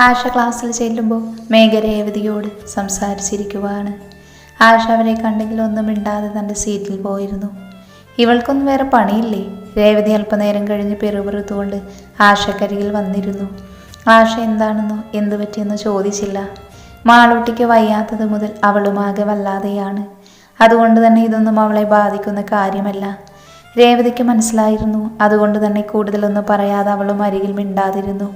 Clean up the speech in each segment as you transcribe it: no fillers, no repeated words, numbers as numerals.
ആശ ക്ലാസ്സിൽ ചെല്ലുമ്പോൾ മേഘ രേവതിയോട് സംസാരിച്ചിരിക്കുവാണ്. ആശ അവരെ കണ്ടെങ്കിൽ ഒന്നും മിണ്ടാതെ തൻ്റെ സീറ്റിൽ പോയിരുന്നു. ഇവൾക്കൊന്നും വേറെ പണിയില്ലേ? രേവതി അല്പനേരം കഴിഞ്ഞ് പിറുപിറുത്തുകൊണ്ട് ആശക്കരികിൽ വന്നിരുന്നു. ആശ എന്താണെന്നോ എന്തു പറ്റിയെന്നോ ചോദിച്ചില്ല. മാളൂട്ടിക്ക് വയ്യാത്തത് മുതൽ അവളുമാകെ വല്ലാതെയാണ്. അതുകൊണ്ട് തന്നെ ഇതൊന്നും അവളെ ബാധിക്കുന്ന കാര്യമല്ല. രേവതിക്ക് മനസ്സിലായിരുന്നു. അതുകൊണ്ട് തന്നെ കൂടുതലൊന്നും പറയാതെ അവളും അരികിൽ മിണ്ടാതിരുന്നു.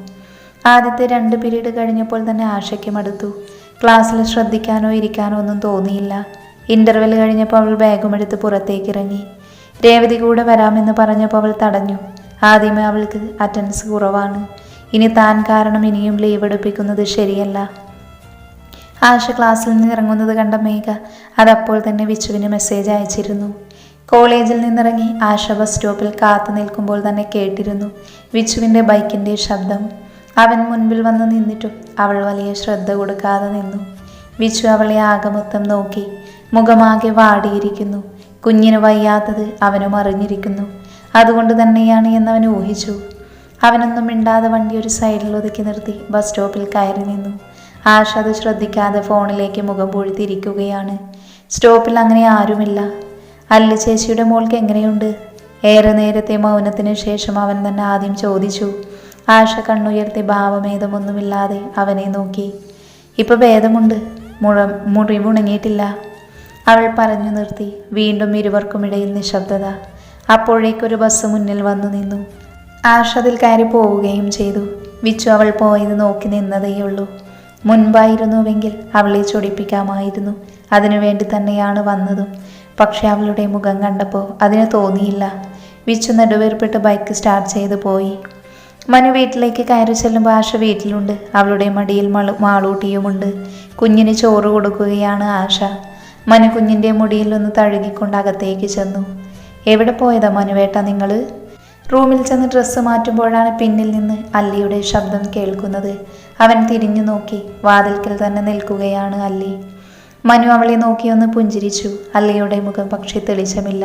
ആദ്യത്തെ 2 പീരീഡ് കഴിഞ്ഞപ്പോൾ തന്നെ ആശയ്ക്ക് മടുത്തു. ക്ലാസ്സിൽ ശ്രദ്ധിക്കാനോ ഇരിക്കാനോ ഒന്നും തോന്നിയില്ല. ഇൻ്റർവെൽ കഴിഞ്ഞപ്പോൾ അവൾ ബാഗുമെടുത്ത് പുറത്തേക്ക് ഇറങ്ങി. രേവതി കൂടെ വരാമെന്ന് പറഞ്ഞപ്പോൾ അവൾ തടഞ്ഞു. ആദ്യമേ അവൾക്ക് അറ്റൻഡൻസ് കുറവാണ്. ഇനി താൻ കാരണം ഇനിയും ലീവ് എടുപ്പിക്കുന്നത് ശരിയല്ല. ആശ ക്ലാസ്സിൽ നിന്ന് ഇറങ്ങുന്നത് കണ്ട മേഘ അതപ്പോൾ തന്നെ വിച്ചുവിന് മെസ്സേജ് അയച്ചിരുന്നു. കോളേജിൽ നിന്നിറങ്ങി ആശ ബസ് സ്റ്റോപ്പിൽ കാത്തു നിൽക്കുമ്പോൾ തന്നെ കേട്ടിരുന്നു വിച്ചുവിൻ്റെ ബൈക്കിൻ്റെ ശബ്ദം. അവൻ മുൻപിൽ വന്ന് നിന്നിട്ടും അവൾ വലിയ ശ്രദ്ധ കൊടുക്കാതെ നിന്നു. വിച്ചു അവളെ ആകെ മൊത്തം നോക്കി. മുഖമാകെ വാടിയിരിക്കുന്നു. കുഞ്ഞിന് വയ്യാത്തത് അവനും അറിഞ്ഞിരിക്കുന്നു. അതുകൊണ്ട് തന്നെയാണ് എന്നവൻ ഊഹിച്ചു. അവനൊന്നും മിണ്ടാതെ വണ്ടി ഒരു സൈഡിൽ ഒതുക്കി നിർത്തി ബസ് സ്റ്റോപ്പിൽ കയറി നിന്നു. ആശ അത് ശ്രദ്ധിക്കാതെ ഫോണിലേക്ക് മുഖം പൊഴുത്തിരിക്കുകയാണ്. സ്റ്റോപ്പിൽ അങ്ങനെ ആരുമില്ല. അല്ലു ചേച്ചിയുടെ മോൾക്ക് എങ്ങനെയുണ്ട്? ഏറെ നേരത്തെ മൗനത്തിന് ശേഷം അവൻ തന്നെ ആദ്യം ചോദിച്ചു. ആശ കണ്ണുയർത്തി ഭാവഭേദമൊന്നുമില്ലാതെ അവനെ നോക്കി. ഇപ്പൊ ഭേദമുണ്ട്, മുറിവുണങ്ങിയിട്ടില്ല, അവൾ പറഞ്ഞു നിർത്തി. വീണ്ടും ഇരുവർക്കുമിടയിൽ നിശബ്ദത. അപ്പോഴേക്കൊരു ബസ് മുന്നിൽ വന്നു നിന്നു. ആശ അതിൽ കയറി പോവുകയും ചെയ്തു. വിച്ചു അവൾ പോയത് നോക്കി നിന്നതേയുള്ളൂ. മുൻപായിരുന്നുവെങ്കിൽ അവളെ ചൊടിപ്പിക്കാമായിരുന്നു. അതിനുവേണ്ടി തന്നെയാണ് വന്നതും. പക്ഷെ അവളുടെ മുഖം കണ്ടപ്പോൾ അതിന് തോന്നിയില്ല. വിച്ചു നെടുവേർപ്പെട്ട് ബൈക്ക് സ്റ്റാർട്ട് ചെയ്ത് പോയി. മനു വീട്ടിലേക്ക് കയറി ചെല്ലുമ്പോൾ ആശ വീട്ടിലുണ്ട്. അവളുടെ മടിയിൽ മാളൂട്ടിയുമുണ്ട്. കുഞ്ഞിന് ചോറ് കൊടുക്കുകയാണ് ആശ. മനു കുഞ്ഞിൻ്റെ മുടിയിൽ ഒന്ന് തഴുകിക്കൊണ്ട് അകത്തേക്ക് ചെന്നു. എവിടെ പോയതാ മനുവേട്ട നിങ്ങൾ? റൂമിൽ ചെന്ന് ഡ്രസ്സ് മാറ്റുമ്പോഴാണ് പിന്നിൽ നിന്ന് അല്ലിയുടെ ശബ്ദം കേൾക്കുന്നത്. അവൻ തിരിഞ്ഞു നോക്കി. വാതിൽക്കൽ തന്നെ നിൽക്കുകയാണ് അല്ലി. മനു അവളെ നോക്കി ഒന്ന് പുഞ്ചിരിച്ചു. അല്ലിയുടെ മുഖം പക്ഷേ തെളിച്ചമില്ല.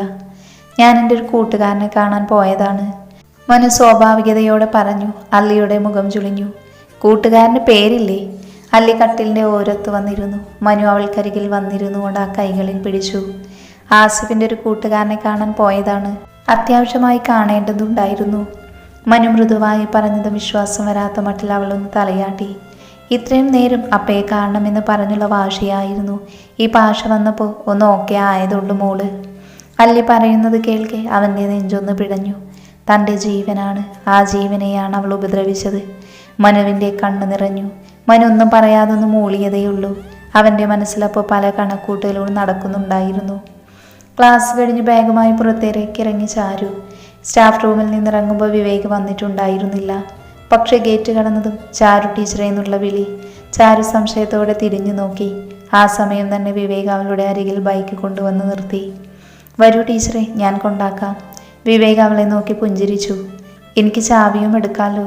ഞാൻ എൻ്റെ ഒരു കൂട്ടുകാരനെ കാണാൻ പോയതാണ്, മനു സ്വാഭാവികതയോടെ പറഞ്ഞു. അല്ലിയുടെ മുഖം ചുളിഞ്ഞു. കൂട്ടുകാരന് പേരില്ലേ? അല്ലി കട്ടിലിൻ്റെ ഓരത്ത് വന്നിരുന്നു. മനു അവൾക്കരികിൽ വന്നിരുന്നു കൊണ്ട് ആ കൈകളിൽ പിടിച്ചു. ആസിഫിൻ്റെ ഒരു കൂട്ടുകാരനെ കാണാൻ പോയതാണ്, അത്യാവശ്യമായി കാണേണ്ടതുണ്ടായിരുന്നു. മനു മൃദുവായി പറഞ്ഞത് വിശ്വാസം വരാത്ത മട്ടിൽ അവളൊന്ന് തലയാട്ടി. ഇത്രയും നേരം അപ്പയെ കാണണമെന്ന് പറഞ്ഞുള്ള വാശിയായിരുന്നു. ഈ ഭാഷ വന്നപ്പോൾ ഒന്ന് ഓക്കെ ആയതുള്ളൂ മോള്. അല്ലി പറയുന്നത് കേൾക്കെ അവൻ്റെ നെഞ്ചൊന്ന് പിടഞ്ഞു. തൻ്റെ ജീവനാണ്, ആ ജീവനെയാണ് അവൾ ഉപദ്രവിച്ചത്. മനുവിൻ്റെ കണ്ണ് നിറഞ്ഞു. മനു ഒന്നും പറയാതൊന്ന് മൂളിയതേയുള്ളൂ. അവൻ്റെ മനസ്സിലപ്പോൾ പല കണക്കൂട്ടലുകളും നടക്കുന്നുണ്ടായിരുന്നു. ക്ലാസ് കഴിഞ്ഞ് ബാഗുമായി പുറത്തേക്ക് ഇറങ്ങി ചാരു. സ്റ്റാഫ് റൂമിൽ നിന്നിറങ്ങുമ്പോൾ വിവേക് വന്നിട്ടുണ്ടായിരുന്നില്ല. പക്ഷേ ഗേറ്റ് കടന്നതും ചാരു ടീച്ചറെ എന്നുള്ള വിളി. ചാരു സംശയത്തോടെ തിരിഞ്ഞു നോക്കി. ആ സമയം തന്നെ വിവേക് അവളുടെ അരികിൽ ബൈക്ക് കൊണ്ടുവന്ന് നിർത്തി. വരൂ ടീച്ചറെ, ഞാൻ കൊണ്ടാക്കാം. വിവേക് അവളെ നോക്കി പുഞ്ചിരിച്ചു. എനിക്ക് ചാവിയും എടുക്കാമല്ലോ.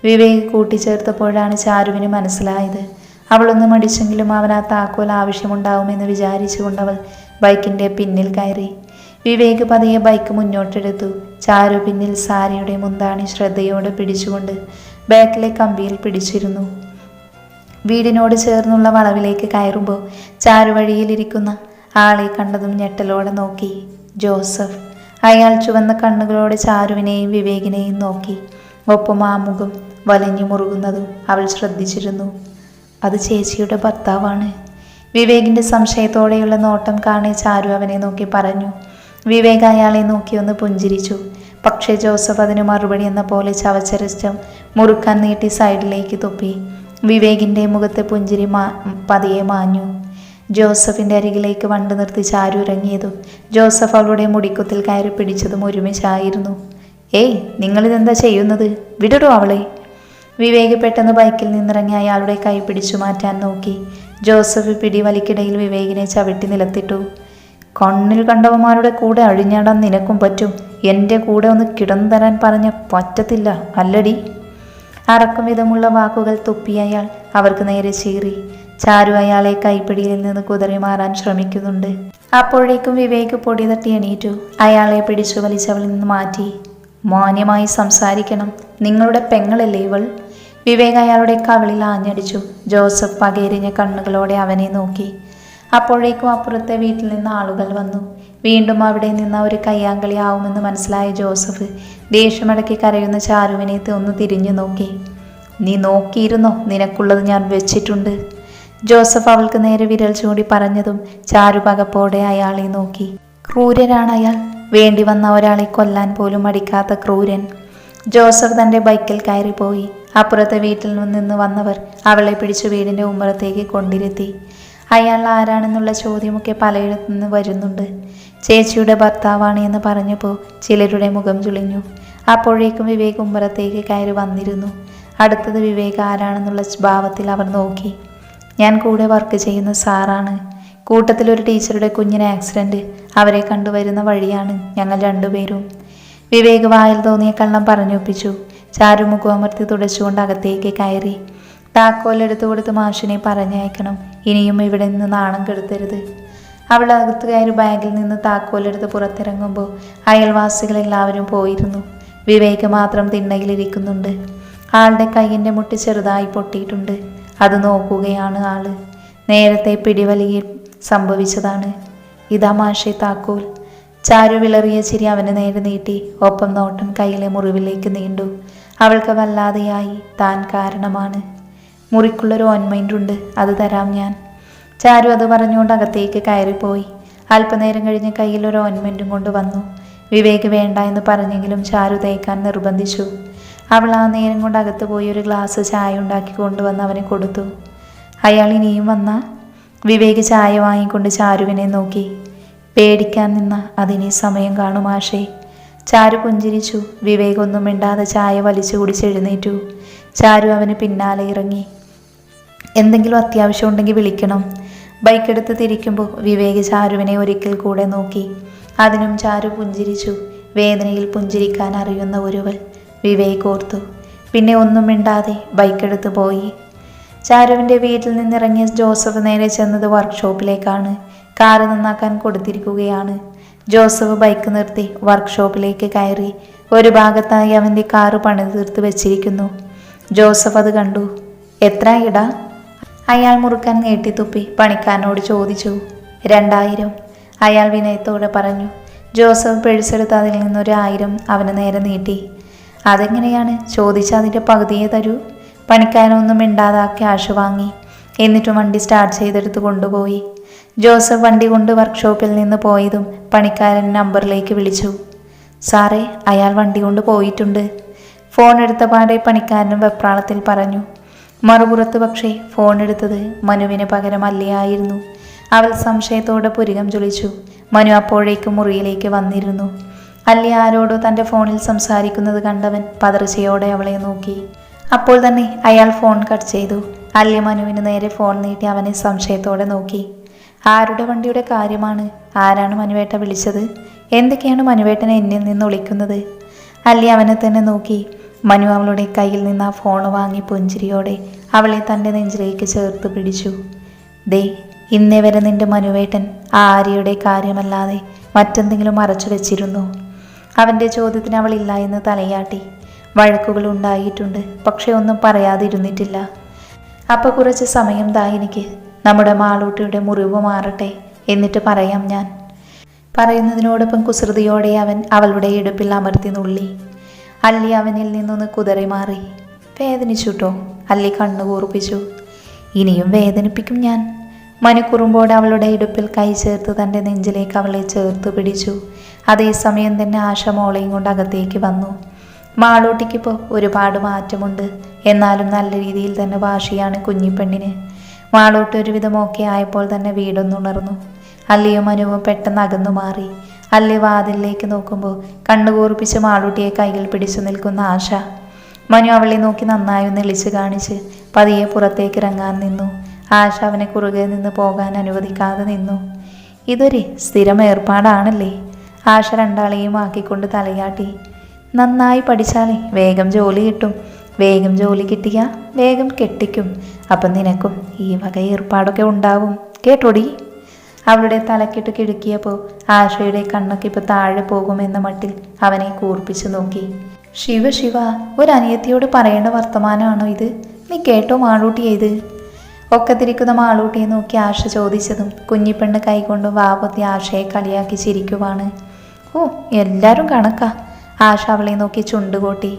വിവേക് കൂട്ടിച്ചേർത്തപ്പോഴാണ് ചാരുവിന് മനസ്സിലായത്. അവളൊന്ന് മടിച്ചെങ്കിലും അവൻ ആ താക്കോൽ ആവശ്യമുണ്ടാവുമെന്ന് വിചാരിച്ചുകൊണ്ട് അവൾ ബൈക്കിൻ്റെ പിന്നിൽ കയറി. വിവേക് പതിയെ ബൈക്ക് മുന്നോട്ടെടുത്തു. ചാരു പിന്നിൽ സാരിയുടെ മുന്താണി ശ്രദ്ധയോടെ പിടിച്ചുകൊണ്ട് ബാക്കിലെ കമ്പിയിൽ പിടിച്ചിരുന്നു. വീടിനോട് ചേർന്നുള്ള വളവിലേക്ക് കയറുമ്പോൾ ചാരു വഴിയിലിരിക്കുന്ന ആളെ കണ്ടതും ഞെട്ടലോടെ നോക്കി. ജോസഫ്. അയാൾ ചുവന്ന കണ്ണുകളോടെ ചാരുവിനെയും വിവേകിനെയും നോക്കി. ഒപ്പം ആ മുഖം വലിഞ്ഞു മുറുകുന്നതും അവൾ ശ്രദ്ധിച്ചിരുന്നു. അത് ചേച്ചിയുടെ ഭർത്താവാണ്. വിവേകിൻ്റെ സംശയത്തോടെയുള്ള നോട്ടം കാണി ചാരു അവനെ നോക്കി പറഞ്ഞു. വിവേക് അയാളെ നോക്കി ഒന്ന് പുഞ്ചിരിച്ചു. പക്ഷേ ജോസഫ് അതിന് മറുപടി എന്ന പോലെ ചവച്ചരച്ചം മുറുക്കാൻ നീട്ടി സൈഡിലേക്ക് തുപ്പി. വിവേകിൻ്റെ മുഖത്തെ പുഞ്ചിരി പതിയെ മാഞ്ഞു. ജോസഫിൻ്റെ അരികിലേക്ക് വണ്ടി നിർത്തി ചാരു ഇറങ്ങിയതും ജോസഫ് അവളുടെ മുടിക്കുത്തിൽ കയറി പിടിച്ചതും ഒരുമിച്ചായിരുന്നു. ഏയ്, നിങ്ങളിതെന്താ ചെയ്യുന്നത്? വിടടോ അവളെ. വിവേക് പെട്ടെന്ന് ബൈക്കിൽ നിന്നിറങ്ങി അയാളുടെ കൈ പിടിച്ചു മാറ്റാൻ നോക്കി. ജോസഫ് പിടിവലിക്കിടയിൽ വിവേകിനെ ചവിട്ടി നിലത്തിട്ടു. കണ്ണിൽ കണ്ടവന്മാരുടെ കൂടെ അഴിഞ്ഞാടാൻ നിനക്കും പറ്റും, എൻ്റെ കൂടെ ഒന്ന് കിടന്നു തരാൻ പറഞ്ഞ പറ്റത്തില്ല അല്ലടി. അറക്കും വിധമുള്ള വാക്കുകൾ തുപ്പി അയാൾ അവർക്ക് നേരെ ചീറി. ചാരു അയാളെ കൈപ്പിടിയിൽ നിന്ന് കുതറി മാറാൻ ശ്രമിക്കുന്നുണ്ട്. അപ്പോഴേക്കും വിവേക് പൊടി തട്ടി എണീറ്റു. അയാളെ പിടിച്ചു വലിച്ചവളിൽ നിന്ന് മാറ്റി. മാന്യമായി സംസാരിക്കണം, നിങ്ങളുടെ പെങ്ങളല്ലേ ഇവൾ? വിവേക് അയാളുടെ കവിളിൽ ആഞ്ഞടിച്ചു. ജോസഫ് പകയെറിഞ്ഞ കണ്ണുകളോടെ അവനെ നോക്കി. അപ്പോഴേക്കും അപ്പുറത്തെ വീട്ടിൽ നിന്ന് ആളുകൾ വന്നു. വീണ്ടും അവിടെ നിന്ന് ഒരു കയ്യാങ്കളി ആവുമെന്ന് മനസ്സിലായ ജോസഫ് ദേഷ്യമടക്കി കരയുന്ന ചാരുവിനെ ഒന്ന് തിരിഞ്ഞു നോക്കി. നീ നോക്കിയിരുന്നോ? നിനക്കുള്ളത് ഞാൻ വെച്ചിട്ടുണ്ട്. ജോസഫ് അവൾക്ക് നേരെ വിരൽ ചൂണ്ടി പറഞ്ഞതും ചാരു പകപ്പോടെ അയാളെ നോക്കി. ക്രൂരനാണ് അയാൾ. വേണ്ടി വന്ന ഒരാളെ കൊല്ലാൻ പോലും മടിക്കാത്ത ക്രൂരൻ. ജോസഫ് തൻ്റെ ബൈക്കിൽ കയറിപ്പോയി. അപ്പുറത്തെ വീട്ടിൽ നിന്ന് വന്നവർ അവളെ പിടിച്ചു വീടിൻ്റെ ഉമ്മറത്തേക്ക് കൊണ്ടിരുത്തി. അയാൾ ആരാണെന്നുള്ള ചോദ്യമൊക്കെ പലയിടത്തു നിന്ന് വരുന്നുണ്ട്. ചേച്ചിയുടെ ഭർത്താവാണ് എന്ന് പറഞ്ഞപ്പോൾ ചിലരുടെ മുഖം ചുളിഞ്ഞു. അപ്പോഴേക്കും വിവേക് ഉമ്മറത്തേക്ക് കയറി വന്നിരുന്നു. അടുത്തത് വിവേക് ആരാണെന്നുള്ള ഭാവത്തിൽ അവർ നോക്കി. ഞാൻ കൂടെ വർക്ക് ചെയ്യുന്ന സാറാണ്. കൂട്ടത്തിലൊരു ടീച്ചറുടെ കുഞ്ഞിന് ആക്സിഡൻറ്റ്. അവരെ കണ്ടുവരുന്ന വഴിയാണ് ഞങ്ങൾ രണ്ടുപേരും. വിവേക് വായിൽ തോന്നിയ കള്ളം പറഞ്ഞൊപ്പിച്ചു. ചാരു മുഖമർത്തി തുടച്ചുകൊണ്ട് അകത്തേക്ക് കയറി. താക്കോലെടുത്തു കൊടുത്ത് മാഷിനെ പറഞ്ഞയക്കണം. ഇനിയും ഇവിടെ നിന്ന് നാണം കെടുത്തരുത്. അവൾ അകത്ത് കയറി ബാഗിൽ നിന്ന് താക്കോലെടുത്ത് പുറത്തിറങ്ങുമ്പോൾ അയൽവാസികളെല്ലാവരും പോയിരുന്നു. വിവേക് മാത്രം തിണ്ണയിലിരിക്കുന്നുണ്ട്. ആളുടെ കൈയിൻ്റെ മുട്ടി ചെറുതായി പൊട്ടിയിട്ടുണ്ട്. അത് നോക്കുകയാണ് ആള്. നേരത്തെ പിടിവലിയിൽ സംഭവിച്ചതാണ്. ഇതാ മാഷെ താക്കോൽ. ചാരു വിളറിയ ചിരി അവന് നേരെ നീട്ടി. ഒപ്പം നോട്ടം കയ്യിലെ മുറിവിലേക്ക് നീണ്ടു. അവൾക്ക് വല്ലാതെയായി. താൻ കാരണമാണ്. മുറിക്കുള്ളൊരു ഓയിൻമെൻ്റ് ഉണ്ട്, അത് തരാം ഞാൻ. ചാരു അത് പറഞ്ഞുകൊണ്ട് അകത്തേക്ക് കയറിപ്പോയി. അല്പനേരം കഴിഞ്ഞ് കയ്യിലൊരു ഓയിൻമെൻറ്റും കൊണ്ട് വന്നു. വിവേക് വേണ്ട എന്ന് പറഞ്ഞെങ്കിലും ചാരു തേക്കാൻ നിർബന്ധിച്ചു. അവൾ ആ നേരം കൊണ്ട് അകത്ത് പോയി ഒരു ഗ്ലാസ് ചായ ഉണ്ടാക്കി കൊണ്ടുവന്ന് അവന് കൊടുത്തു. അയാൾ ഇനിയും വന്ന വിവേക് ചായ വാങ്ങിക്കൊണ്ട് ചാരുവിനെ നോക്കി. പേടിക്കാൻ നിന്ന അതിനെ സമയം കാണും ആശേ. ചാരു പുഞ്ചിരിച്ചു. വിവേക് ഒന്നും മിണ്ടാതെ ചായ വലിച്ചു കുടിച്ചെഴുന്നേറ്റു. ചാരു അവന് പിന്നാലെ ഇറങ്ങി. എന്തെങ്കിലും അത്യാവശ്യം ഉണ്ടെങ്കിൽ വിളിക്കണം. ബൈക്കെടുത്ത് തിരിക്കുമ്പോൾ വിവേക് ചാരുവിനെ ഒരിക്കൽ കൂടെ നോക്കി. അതിനും ചാരു പുഞ്ചിരിച്ചു. വേദനയിൽ പുഞ്ചിരിക്കാൻ അറിയുന്ന ഒരുവൾ, വിവേക് ഓർത്തു. പിന്നെ ഒന്നും മിണ്ടാതെ ബൈക്കെടുത്ത് പോയി. ചാരുവിൻ്റെ വീട്ടിൽ നിന്നിറങ്ങിയ ജോസഫ് നേരെ ചെന്നത് വർക്ക്ഷോപ്പിലേക്കാണ്. കാറ് നന്നാക്കാൻ കൊടുത്തിരിക്കുകയാണ്. ജോസഫ് ബൈക്ക് നിർത്തി വർക്ക്ഷോപ്പിലേക്ക് കയറി. ഒരു ഭാഗത്തായി അവൻ്റെ കാറ് പണി തീർത്ത് വെച്ചിരിക്കുന്നു. ജോസഫ് അത് കണ്ടു. എത്ര ഇടാ? അയാൾ മുറുക്കാൻ നീട്ടിത്തുപ്പി പണിക്കാരനോട് ചോദിച്ചു. 2000. അയാൾ വിനയത്തോടെ പറഞ്ഞു. ജോസഫ് പിടിച്ചെടുത്ത് അതിൽ നിന്നൊരു 1000 അവന് നേരെ നീട്ടി. അതെങ്ങനെയാണ്? ചോദിച്ചാൽ അതിൻ്റെ പകുതിയെ തരൂ. പണിക്കാരനൊന്നും മിണ്ടാതെ ക്യാഷ് വാങ്ങി. എന്നിട്ടും വണ്ടി സ്റ്റാർട്ട് ചെയ്തെടുത്ത് കൊണ്ടുപോയി. ജോസഫ് വണ്ടി കൊണ്ട് വർക്ക്ഷോപ്പിൽ നിന്ന് പോയതും പണിക്കാരൻ നമ്പറിലേക്ക് വിളിച്ചു. സാറേ, അയാൾ വണ്ടി കൊണ്ട് പോയിട്ടുണ്ട്. ഫോൺ എടുത്ത പാടെ പണിക്കാരനും വെപ്രാളത്തിൽ പറഞ്ഞു. മറുപുറത്ത് പക്ഷേ ഫോൺ എടുത്തത് മനുവിന് പകരം അല്ലയായിരുന്നു. അവൾ സംശയത്തോടെ പുരികം ചൊളിച്ചു. മനു അപ്പോഴേക്കും മുറിയിലേക്ക് വന്നിരുന്നു. അല്ലി ആരോടോ തൻ്റെ ഫോണിൽ സംസാരിക്കുന്നത് കണ്ടവൻ പതർച്ചയോടെ അവളെ നോക്കി. അപ്പോൾ തന്നെ അയാൾ ഫോൺ കട്ട് ചെയ്തു. അല്ലി മനുവിന് നേരെ ഫോൺ നീട്ടി അവനെ സംശയത്തോടെ നോക്കി. ആരുടെ വണ്ടിയുടെ കാര്യമാണ്? ആരാണ് മനുവേട്ട വിളിച്ചത്? എന്തൊക്കെയാണ് മനുവേട്ടനെ എന്നിൽ നിന്ന് വിളിക്കുന്നത്? അല്ലി അവനെ തന്നെ നോക്കി. മനു അവളുടെ കയ്യിൽ നിന്ന് ആ ഫോൺ വാങ്ങി പുഞ്ചിരിയോടെ അവളെ തൻ്റെ നെഞ്ചിലേക്ക് ചേർത്ത് പിടിച്ചു. ദേ, ഇന്നേ വരെ നിന്റെ മനുവേട്ടൻ ആ ആര്യയുടെ കാര്യമല്ലാതെ മറ്റെന്തെങ്കിലും മറച്ചു വെച്ചിരുന്നു? അവൻ്റെ ചോദ്യത്തിന് അവൾ ഇല്ല എന്ന് തലയാട്ടി. വഴക്കുകൾ ഉണ്ടായിട്ടുണ്ട്, പക്ഷെ ഒന്നും പറയാതിരുന്നിട്ടില്ല. അപ്പോൾ കുറച്ച് സമയം ദാ എനിക്ക്. നമ്മുടെ മാളൂട്ടിയുടെ മുറിവ് മാറട്ടെ, എന്നിട്ട് പറയാം ഞാൻ. പറയുന്നതിനോടൊപ്പം കുസൃതിയോടെ അവൻ അവളുടെ ഇടുപ്പിൽ അമർത്തി നുള്ളി. അല്ലി അവനിൽ നിന്നൊന്ന് കുതറി മാറി. വേദനിച്ചുട്ടോ? അല്ലി കണ്ണുകൂർപ്പിച്ചു. ഇനിയും വേദനിപ്പിക്കും ഞാൻ. മനു കുറുമ്പോടെ അവളുടെ ഇടുപ്പിൽ കൈ ചേർത്ത് തൻ്റെ നെഞ്ചിലേക്ക് അവളെ ചേർത്ത് പിടിച്ചു. അതേസമയം തന്നെ ആശ മോളെയും കൊണ്ട് അകത്തേക്ക് വന്നു. മാളൂട്ടിക്കിപ്പോൾ ഒരുപാട് മാറ്റമുണ്ട്. എന്നാലും നല്ല രീതിയിൽ തന്നെ വാശിയാണ് കുഞ്ഞിപ്പെണ്ണിന്. മാളൂട്ടി ഒരുവിധം ഓക്കെ ആയപ്പോൾ തന്നെ വീടൊന്നുണർന്നു. അല്ലിയും മനുവും പെട്ടെന്ന് അകന്നു മാറി. അല്ലി വാതിലിലേക്ക് നോക്കുമ്പോൾ കണ്ണുകൂർപ്പിച്ച് മാളൂട്ടിയെ കയ്യിൽ പിടിച്ചു നിൽക്കുന്ന ആശ. മനു അവളെ നോക്കി നന്നായി ഒന്ന് ഇളിച്ച് കാണിച്ച് പതിയെ പുറത്തേക്ക് ഇറങ്ങാൻ നിന്നു. ആശ അവനെ കുറുകെ നിന്ന് പോകാൻ അനുവദിക്കാതെ നിന്നു. ഇതൊരു സ്ഥിരം ഏർപ്പാടാണല്ലേ? ആശ രണ്ടാളെയും ആക്കിക്കൊണ്ട് തലയാട്ടി. നന്നായി പഠിച്ചാലേ വേഗം ജോലി കിട്ടും. വേഗം ജോലി കിട്ടിയാൽ വേഗം കെട്ടിക്കും. അപ്പം നിനക്കും ഈ വക ഏർപ്പാടൊക്കെ ഉണ്ടാവും, കേട്ടോടി. അവളുടെ തലക്കിട്ട് കിടുക്കിയപ്പോൾ ആശയുടെ കണ്ണൊക്കെ ഇപ്പോൾ താഴെ പോകുമെന്ന മട്ടിൽ അവനെ കൂർപ്പിച്ചു നോക്കി. ശിവ ശിവ, ഒരു അനിയത്തിയോട് പറയേണ്ട വർത്തമാനമാണോ ഇത്? നീ കേട്ടോ മാളൂട്ടിയെ ഇത്? ഒക്കത്തിരിക്കുന്ന മാളൂട്ടിയെ നോക്കി ആശ ചോദിച്ചതും കുഞ്ഞിപ്പെണ്ണ് കൈകൊണ്ട് വാപത്തി ആശയെ കളിയാക്കി ചിരിക്കുവാണ്. ഓ, എല്ലാവരും കണക്കാ. ആശ അവളെ നോക്കി ചുണ്ടുകൂട്ടി.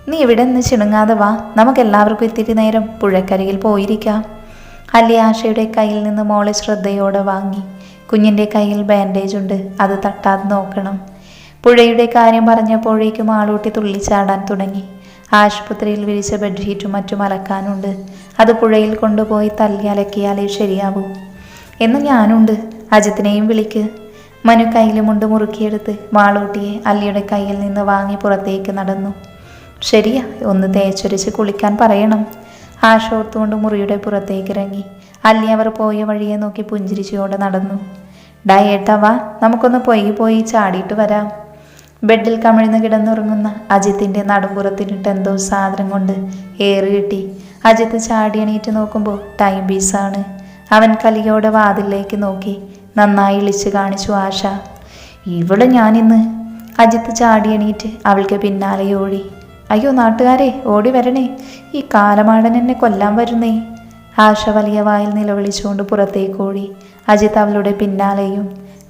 നീ ഇവിടെ നിന്ന് ചിണുങ്ങാതെ വാ, നമുക്കെല്ലാവർക്കും ഇത്തിരി നേരം പുഴക്കരികിൽ പോയിരിക്കാം. അല്ലി ആശയുടെ കയ്യിൽ നിന്ന് മോളെ ശ്രദ്ധയോടെ വാങ്ങി. കുഞ്ഞിൻ്റെ കയ്യിൽ ബാൻഡേജ് ഉണ്ട്, അത് തട്ടാതെ നോക്കണം. പുഴയുടെ കാര്യം പറഞ്ഞപ്പോഴേക്കും ആളൂട്ടി തുള്ളിച്ചാടാൻ തുടങ്ങി. ആശുപത്രിയിൽ വിരിച്ച ബെഡ്ഷീറ്റും മറ്റും അലക്കാനുണ്ട്, അത് പുഴയിൽ കൊണ്ടുപോയി തല്ലി അലക്കിയാലേ ശരിയാവൂ. എന്ന് ഞാനുണ്ട്, അജിത്തിനെയും വിളിക്ക്. മനു കയ്യിലുമുണ്ട് മുറുക്കിയെടുത്ത് മാളൂട്ടിയെ അല്ലിയുടെ കയ്യിൽ നിന്ന് വാങ്ങി പുറത്തേക്ക് നടന്നു. ശരിയാ, ഒന്ന് തേച്ചൊരിച്ച് കുളിക്കാൻ പറയണം. ആശോർത്തുകൊണ്ട് മുറിയുടെ പുറത്തേക്ക് ഇറങ്ങി. അല്ലി അവർ പോയ വഴിയെ നോക്കി പുഞ്ചിരിച്ചോടെ നടന്നു. ഡയേട്ടാ വാ, നമുക്കൊന്ന് പോയി ചാടിയിട്ട് വരാം. ബെഡിൽ കമിഴ്ന്ന് കിടന്നുറങ്ങുന്ന അജിത്തിൻ്റെ നടുമ്പുറത്തിനിട്ട് എന്തോ സാധനം കൊണ്ട് ഏറ് കിട്ടി. അജിത്ത് ചാടി എണീറ്റ് നോക്കുമ്പോൾ ടൈം പീസാണ്. അവൻ കലിയോടെ വാതിലേക്ക് നോക്കി. നന്നായി ഇളിച്ച് കാണിച്ചു ആശ. ഇവിടെ ഞാനിന്ന്. അജിത്ത് ചാടി എണീറ്റ് അവൾക്ക് പിന്നാലെ ഓടി. അയ്യോ നാട്ടുകാരെ, ഓടി വരണേ, ഈ കാലമാടൻ എന്നെ കൊല്ലാൻ വരുന്നേ. ആശ വലിയ വായിൽ നിലവിളിച്ചുകൊണ്ട് പുറത്തേക്ക് ഓടി. അജിത്ത് അവളുടെ പിന്നാലെയും.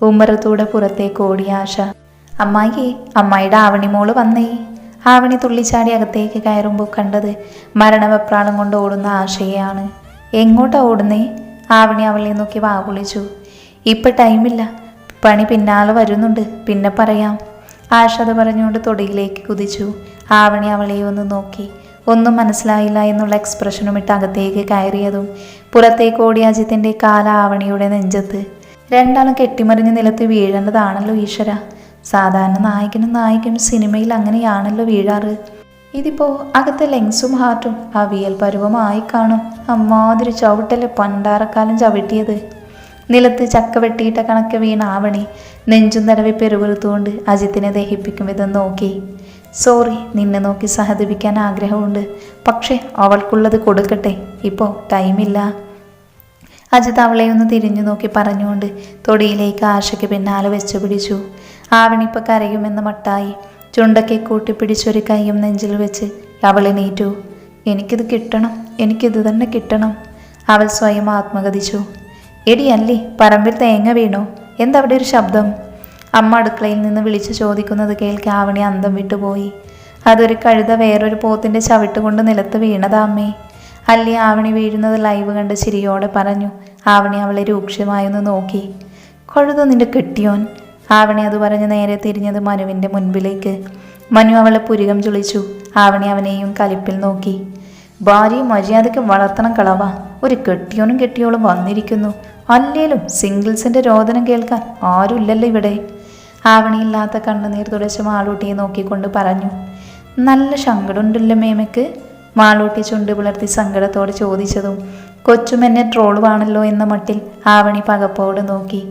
ഉമ്മറത്തൂടെ പുറത്തേക്ക് ഓടി ആശ. അമ്മായിയെ, അമ്മായിയുടെ ആവണിമോള് വന്നേ. ആവണി തുള്ളിച്ചാടി അകത്തേക്ക് കയറുമ്പോൾ കണ്ടത് മരണവെപ്രാളം കൊണ്ട് ഓടുന്ന ആശയെയാണ്. എങ്ങോട്ടാ ഓടുന്നേ? ആവണി അവളെ നോക്കി വാവിളിച്ചു. ഇപ്പം ടൈമില്ല, പണി പിന്നാലെ വരുന്നുണ്ട്, പിന്നെ പറയാം. ആശ അത് പറഞ്ഞുകൊണ്ട് തൊടിയിലേക്ക് കുതിച്ചു. ആവണി അവളെ ഒന്ന് നോക്കി. ഒന്നും മനസ്സിലായില്ല എന്നുള്ള എക്സ്പ്രഷനും ഇട്ട് അകത്തേക്ക് കയറിയതും പുറത്തേക്ക് ഓടി അജിത്തിൻ്റെ കാല ആവണിയുടെ നെഞ്ചത്ത്. രണ്ടാളും കെട്ടിമറിഞ്ഞ് നിലത്ത് വീഴേണ്ടതാണല്ലോ ഈശ്വര. സാധാരണ നായകനും സിനിമയിൽ അങ്ങനെയാണല്ലോ വീഴാറ്. ഇതിപ്പോൾ അകത്തെ ലെങ്സും ഹാർട്ടും അവിയൽ പരുവമായി കാണും. അമ്മാതിരി ചവിട്ടല്ലേ പണ്ടാറക്കാലം ചവിട്ടിയത്. നിലത്ത് ചക്ക വെട്ടിയിട്ട കണക്ക് വീണ ആവണി നെഞ്ചും തടവി പെരുവെറുത്തുകൊണ്ട് അജിത്തിനെ ദഹിപ്പിക്കും വിധം നോക്കി. സോറി, നിന്നെ നോക്കി സഹതപിക്കാൻ ആഗ്രഹമുണ്ട്, പക്ഷേ അവൾക്കുള്ളത് കൊടുക്കട്ടെ, ഇപ്പോൾ ടൈമില്ല. അജിത്ത് അവളെ ഒന്ന് തിരിഞ്ഞു നോക്കി പറഞ്ഞുകൊണ്ട് തൊടിയിലേക്ക് ആശയ്ക്ക് പിന്നാലെ വെച്ചു പിടിച്ചു. ആവണിപ്പോൾ കരയുമെന്ന് മട്ടായി. ചുണ്ടൊക്കെ കൂട്ടിപ്പിടിച്ചൊരു കൈയും നെഞ്ചിൽ വെച്ച് അവൾ എണീറ്റു. എനിക്കിത് കിട്ടണം, എനിക്കിത് തന്നെ കിട്ടണം. അവൾ സ്വയം ആത്മകഥിച്ചു. എടി അല്ലേ, പറമ്പിൽ തേങ്ങ വീണോ? എന്തവിടെ ഒരു ശബ്ദം? അമ്മ അടുക്കളയിൽ നിന്ന് വിളിച്ചു ചോദിക്കുന്നത് കേൾക്കി ആവണി അന്തം വിട്ടുപോയി. അതൊരു കഴുത വേറൊരു പോത്തിൻ്റെ ചവിട്ട് കൊണ്ട് നിലത്ത് വീണതാ അമ്മേ. അല്ലി ആവണി വീഴുന്നത് ലൈവ് കണ്ട് ചിരിയോടെ പറഞ്ഞു. ആവണി അവളെ രൂക്ഷമായൊന്ന് നോക്കി. കഴുത നിന്റെ കെട്ടിയോൻ? ആവണി അത് പറഞ്ഞ് നേരെ തിരിഞ്ഞത് മനുവിൻ്റെ മുൻപിലേക്ക്. മനു അവളെ പുരികം ചുളിച്ചു. ആവണി അവനെയും കലിപ്പിൽ നോക്കി. ഭാര്യയെ മര്യാദയ്ക്ക് വളർത്തണം കളവ. ഒരു കെട്ടിയോനും കെട്ടിയോളും വന്നിരിക്കുന്നു. അല്ലേലും സിംഗിൾസിൻ്റെ രോദനം കേൾക്കാൻ ആരുമില്ലല്ലോ ഇവിടെ. ആവണിയില്ലാത്ത കണ്ണുനീർ തുടച്ച് മാളൂട്ടിയെ നോക്കിക്കൊണ്ട് പറഞ്ഞു. നല്ല സങ്കടമുണ്ടല്ലോ മേമയ്ക്ക്? മാളൂട്ടി ചുണ്ട് പിളർത്തി സങ്കടത്തോടെ ചോദിച്ചതും കൊച്ചുമെന്നെ ട്രോളുവാണല്ലോ എന്ന മട്ടിൽ ആവണി പകപ്പോട് നോക്കി.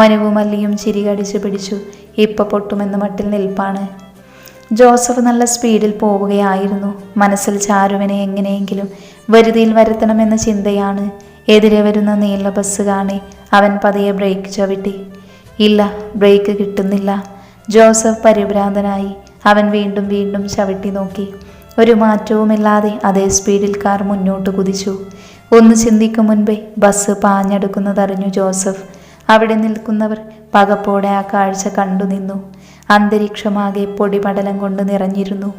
മനുവും മല്ലിയും ചിരി കടിച്ചു പിടിച്ചു. ഇപ്പം പൊട്ടുമെന്ന മട്ടിൽ നിൽപ്പാണ്. ജോസഫ് നല്ല സ്പീഡിൽ പോവുകയായിരുന്നു. മനസ്സിൽ ചാരുവിനെ എങ്ങനെയെങ്കിലും വരുതിയിൽ വരുത്തണമെന്ന ചിന്തയാണ്. എതിരെ വരുന്ന നീല ബസ് കാണി അവൻ പതിയെ ബ്രേക്ക് ചവിട്ടി. ഇല്ല, ബ്രേക്ക് കിട്ടുന്നില്ല. ജോസഫ് പരിഭ്രാന്തനായി. അവൻ വീണ്ടും വീണ്ടും ചവിട്ടി നോക്കി. ഒരു മാറ്റവുമില്ലാതെ അതേ സ്പീഡിൽ കാർ മുന്നോട്ട് കുതിച്ചു. ഒന്ന് ചിന്തിക്കും മുൻപേ ബസ് പാഞ്ഞെടുക്കുന്നതറിഞ്ഞു ജോസഫ്. അവിടെ നിൽക്കുന്നവർ പകപ്പോടെ ആ കാഴ്ച കണ്ടു നിന്നു. അന്തരീക്ഷമാകെ പൊടിപടലം കൊണ്ട് നിറഞ്ഞിരുന്നു.